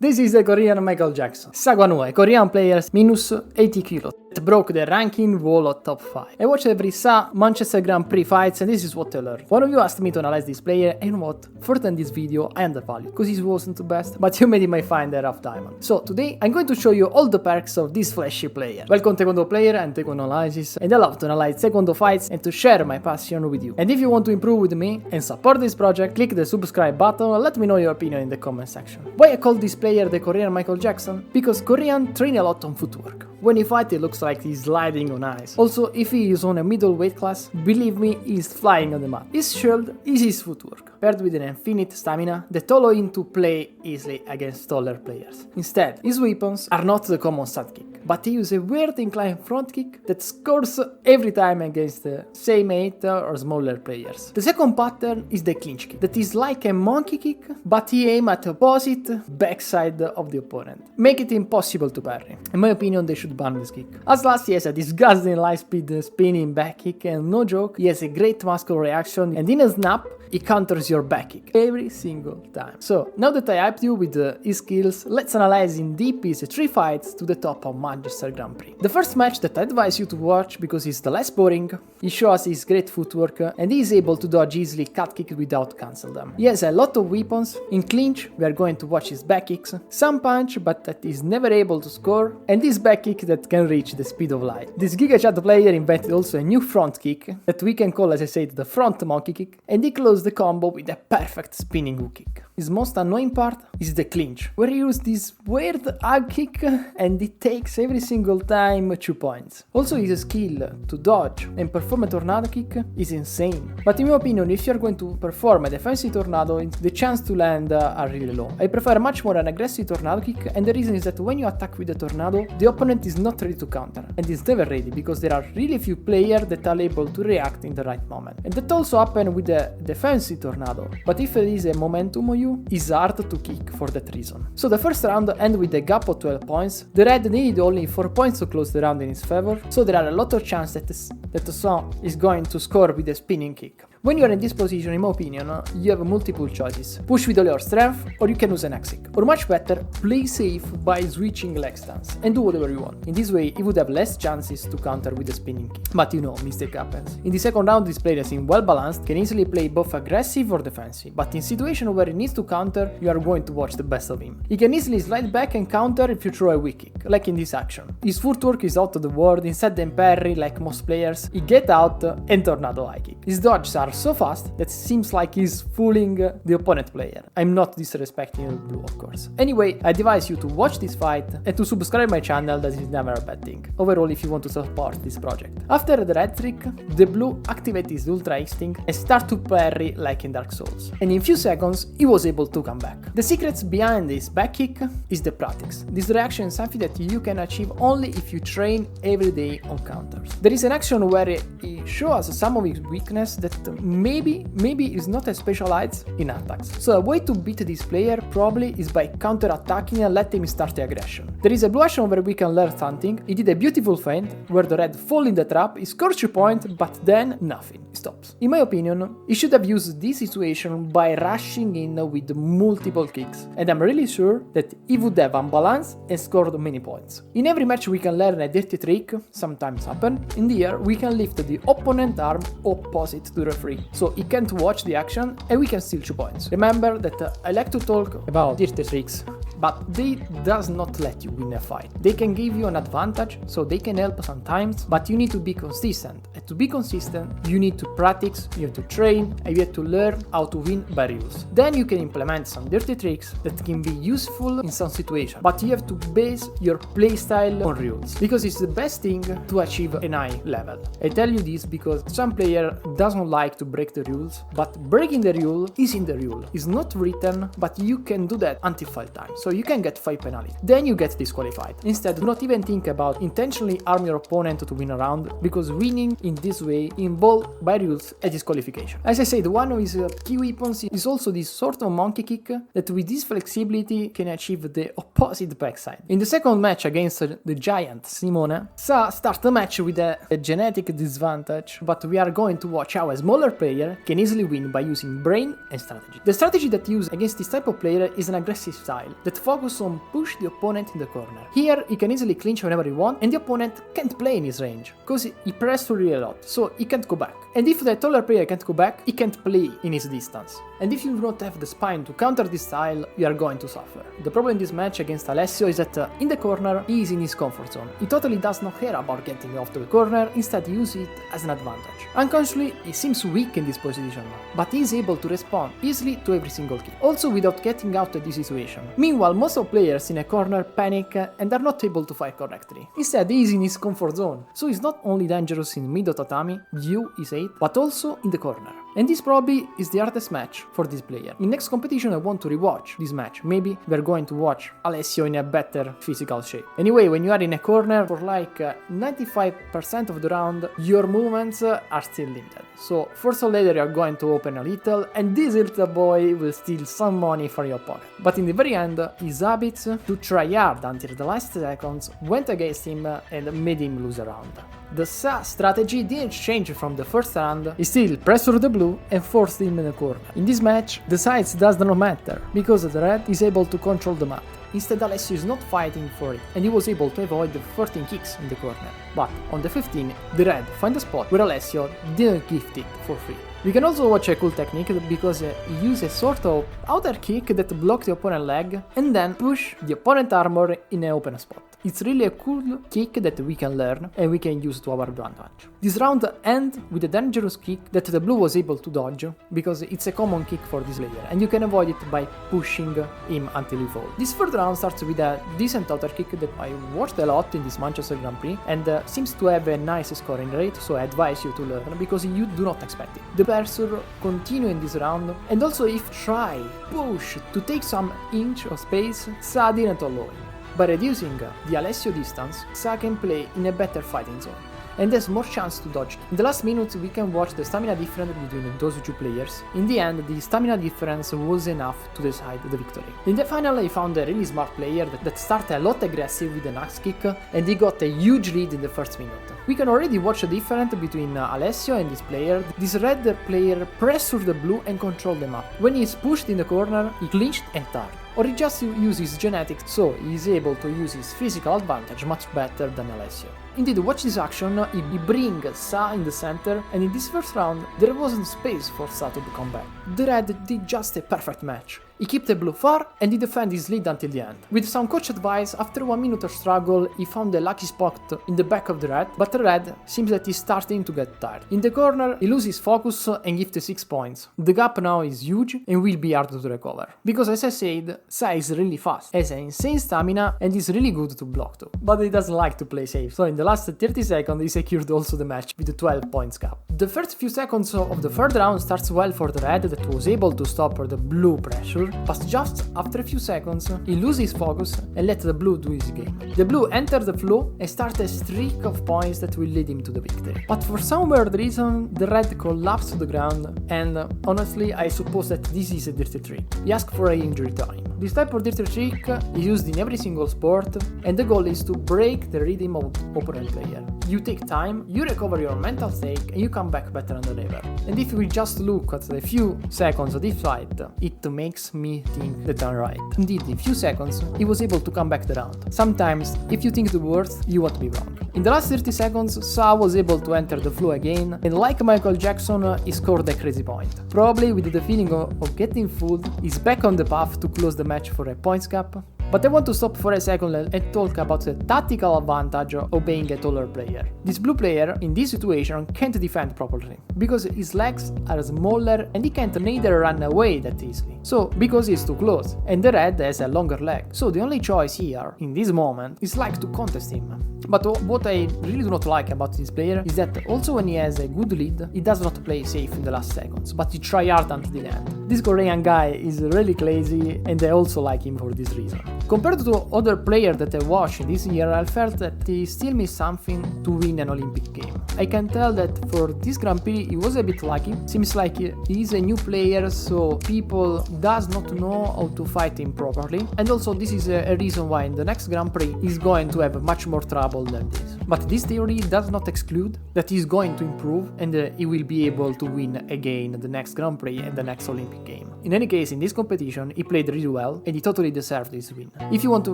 This is the Korean Michael Jackson. Sagwanue, a Korean player minus 80 kilos. It broke the ranking wall of top 5. I watched every Manchester Grand Prix fights and this is what I learned. One of you asked me to analyze this player and you know what? Further than this video I undervalued, because he wasn't the best, but you made him find a rough diamond. So today I'm going to show you all the perks of this flashy player. Welcome Taekwondo player and Taekwondo analysis, and I love to analyze Taekwondo fights and to share my passion with you. And if you want to improve with me and support this project, click the subscribe button and let me know your opinion in the comment section. Why I call this player the Korean Michael Jackson? Because Korean train a lot on footwork. When he fights, it looks like he's sliding on ice. Also, if he is on a middleweight class, believe me, he's flying on the mat. His shield is his footwork, paired with an infinite stamina that allow him to play easily against taller players. Instead, his weapons are not the common side kick, but he uses a weird inclined front kick that scores every time against the same height or smaller players. The second pattern is the clinch kick, that is like a monkey kick, but he aims at the opposite backside of the opponent, make it impossible to parry. In my opinion, they should ban this kick. As last, he has a disgusting high-speed spinning back kick, and no joke, he has a great muscle reaction, and in a snap, he counters your back kick every single time. So, now that I hyped you with his skills, let's analyze in deep his 3 fights to the top of Manchester Grand Prix. The first match that I advise you to watch because it's the less boring, he shows his great footwork and he is able to dodge easily cut kicks without cancel them. He has a lot of weapons. In clinch, we are going to watch his back kicks, some punch but that is never able to score, and this back kick that can reach the speed of light. This Giga Chat player invented also a new front kick that we can call, as I said, the front monkey kick, and he closed the combo with a perfect spinning hook kick. His most annoying part is the clinch, where he uses this weird hug kick and it takes every single time 2 points. Also his skill to dodge and perform a tornado kick is insane, but in my opinion if you're going to perform a defensive tornado, the chance to land are really low. I prefer much more an aggressive tornado kick, and the reason is that when you attack with a tornado, the opponent is not ready to counter, and is never ready because there are really few players that are able to react in the right moment. And that also happens with the defensive tornado, but if there is a momentum on you, it's hard to kick for that reason. So the first round ended with a gap of 12 points. The red needed only 4 points to close the round in his favor, so there are a lot of chances that the Seo is going to score with a spinning kick. When you are in this position, in my opinion, you have multiple choices. Push with all your strength, or you can use an X-kick. Or much better, play safe by switching leg stance, and do whatever you want. In this way, you would have less chances to counter with a spinning kick. But you know, mistake happens. In the second round, this player seems well balanced, can easily play both aggressive or defensive, but in situations where he needs to counter, you are going to watch the best of him. He can easily slide back and counter if you throw a weak kick, like in this action. His footwork is out of the world, instead than parry like most players, he get out and tornado high kick. His dodges are so fast that seems like he's fooling the opponent player. I'm not disrespecting blue, of course. Anyway, I advise you to watch this fight and to subscribe my channel, that is never a bad thing. Overall, if you want to support this project. After the red trick, the blue activates his ultra instinct and start to parry like in Dark Souls. And in few seconds, he was able to come back. The secrets behind this back kick is the practice. This reaction is something that you can achieve only if you train every day on counters. There is an action where he shows some of his weakness that maybe is not as specialized in attacks. So a way to beat this player probably is by counter-attacking and let him start the aggression. There is a blue action where we can learn something. He did a beautiful feint where the red fall in the trap, he scores 2 points, but then nothing, he stops. In my opinion, he should have used this situation by rushing in with multiple kicks, and I'm really sure that he would have unbalanced and scored many points. In every match we can learn a dirty trick, sometimes happen. In the air we can lift the opponent arm opposite to the referee, so he can't watch the action and we can steal 2 points. Remember that I like to talk about dirty tricks, but they does not let you win a fight. They can give you an advantage, so they can help sometimes, but you need to be consistent. And to be consistent, you need to practice, you have to train, and you have to learn how to win by rules. Then you can implement some dirty tricks that can be useful in some situations, but you have to base your playstyle on rules, because it's the best thing to achieve an high level. I tell you this because some player doesn't like to break the rules, but breaking the rule is in the rule. It's not written, but you can do that until 5 times. So you can get 5 penalties. Then you get disqualified. Instead, do not even think about intentionally harm your opponent to win a round, because winning in this way involves by rules a disqualification. As I said, one of his key weapons is also this sort of monkey kick that with this flexibility can achieve the opposite backside. In the second match against the giant Simone, Seo starts the match with a genetic disadvantage, but we are going to watch how a smaller taller player can easily win by using brain and strategy. The strategy that used against this type of player is an aggressive style that focuses on push the opponent in the corner. Here he can easily clinch whenever he wants and the opponent can't play in his range, cause he presses really a lot, so he can't go back. And if the taller player can't go back, he can't play in his distance. And if you do not have the spine to counter this style, you are going to suffer. The problem in this match against Alessio is that in the corner, he is in his comfort zone. He totally does not care about getting off to the corner, instead he uses it as an advantage. Unconsciously, he seems weak in this position, but he is able to respond easily to every single kick, also without getting out of this situation. Meanwhile, most of players in a corner panic and are not able to fight correctly. Instead, he is in his comfort zone, so he's not only dangerous in mid tatami, view is 8, but also in the corner. And this probably is the hardest match for this player. In next competition I want to rewatch this match, maybe we're going to watch Alessio in a better physical shape. Anyway, when you are in a corner for like 95% of the round, your movements are still limited. So first or later you are going to open a little, and this little boy will steal some money from your pocket. But in the very end, his habits to try hard until the last seconds went against him and made him lose a round. The Sa strategy didn't change from the first round, he still pressured the blue and forced him in the corner. In this match, the size does not matter, because the red is able to control the mat. Instead, Alessio is not fighting for it, and he was able to avoid the 14 kicks in the corner. But on the 15, the red find a spot where Alessio didn't gift it for free. We can also watch a cool technique because he uses a sort of outer kick that blocks the opponent's leg and then push the opponent's armor in an open spot. It's really a cool kick that we can learn and we can use to our advantage. This round ends with a dangerous kick that the blue was able to dodge because it's a common kick for this player and you can avoid it by pushing him until he falls. This third round starts with a decent outer kick that I watched a lot in this Manchester Grand Prix and seems to have a nice scoring rate, so I advise you to learn because you do not expect it. The pursuer continue in this round and also if try, push to take some inch of space, Sa didn't allow it. By reducing the Alessio distance, Sa can play in a better fighting zone and has more chance to dodge. In the last minutes we can watch the stamina difference between those two players. In the end, the stamina difference was enough to decide the victory. In the final I found a really smart player that started a lot aggressive with an axe kick and he got a huge lead in the first minute. We can already watch the difference between Alessio and this player. This red player pressured the blue and controlled the map. When he is pushed in the corner, he clinched and turned. Or he just uses genetics, so he is able to use his physical advantage much better than Alessio. Indeed, watch this action, he brings Sa in the center, and in this first round there wasn't space for Sa to come back. The red did just a perfect match. He kept the blue far and he defended his lead until the end. With some coach advice, after 1 minute of struggle, he found a lucky spot in the back of the red, but the red seems that he's starting to get tired. In the corner, he loses focus and gives the 6 points. The gap now is huge and will be hard to recover. Because as I said, Sa is really fast, has an insane stamina and is really good to block too. But he doesn't like to play safe, so in the last 30 seconds he secured also the match with the 12 points gap. The first few seconds of the third round starts well for the red that was able to stop the blue pressure, but just after a few seconds he loses focus and let the blue do his game. The blue enters the flow and starts a streak of points that will lead him to the victory. But for some weird reason the red collapsed to the ground and honestly I suppose that this is a dirty trick. He asked for an injury time. This type of dirty trick is used in every single sport and the goal is to break the rhythm of opponent player. You take time, you recover your mental state and you come back better than ever. And if we just look at the few seconds of this fight, it makes me think that I'm right. Indeed, in few seconds, he was able to come back the round. Sometimes, if you think the worst, you won't be wrong. In the last 30 seconds, Sa was able to enter the flow again, and like Michael Jackson, he scored a crazy point. Probably with the feeling of getting fooled, he's back on the path to close the match for a points gap. But I want to stop for a second and talk about the tactical advantage of being a taller player. This blue player, in this situation, can't defend properly, because his legs are smaller and he can't neither run away that easily. So, because he's too close, and the red has a longer leg. So the only choice here, in this moment, is like to contest him. But what I really do not like about this player is that also when he has a good lead, he does not play safe in the last seconds, but he try hard until the end. This Korean guy is really crazy and I also like him for this reason. Compared to other players that I watched this year, I felt that he still missed something to win an Olympic game. I can tell that for this Grand Prix he was a bit lucky. Seems like he is a new player, so people does not know how to fight him properly. And also this is a reason why in the next Grand Prix he's going to have much more trouble than this. But this theory does not exclude that he's going to improve and he will be able to win again the next Grand Prix and the next Olympic game. In any case, in this competition he played really well and he totally deserved this win. If you want to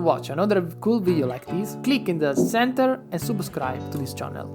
watch another cool video like this, click in the center and subscribe to this channel.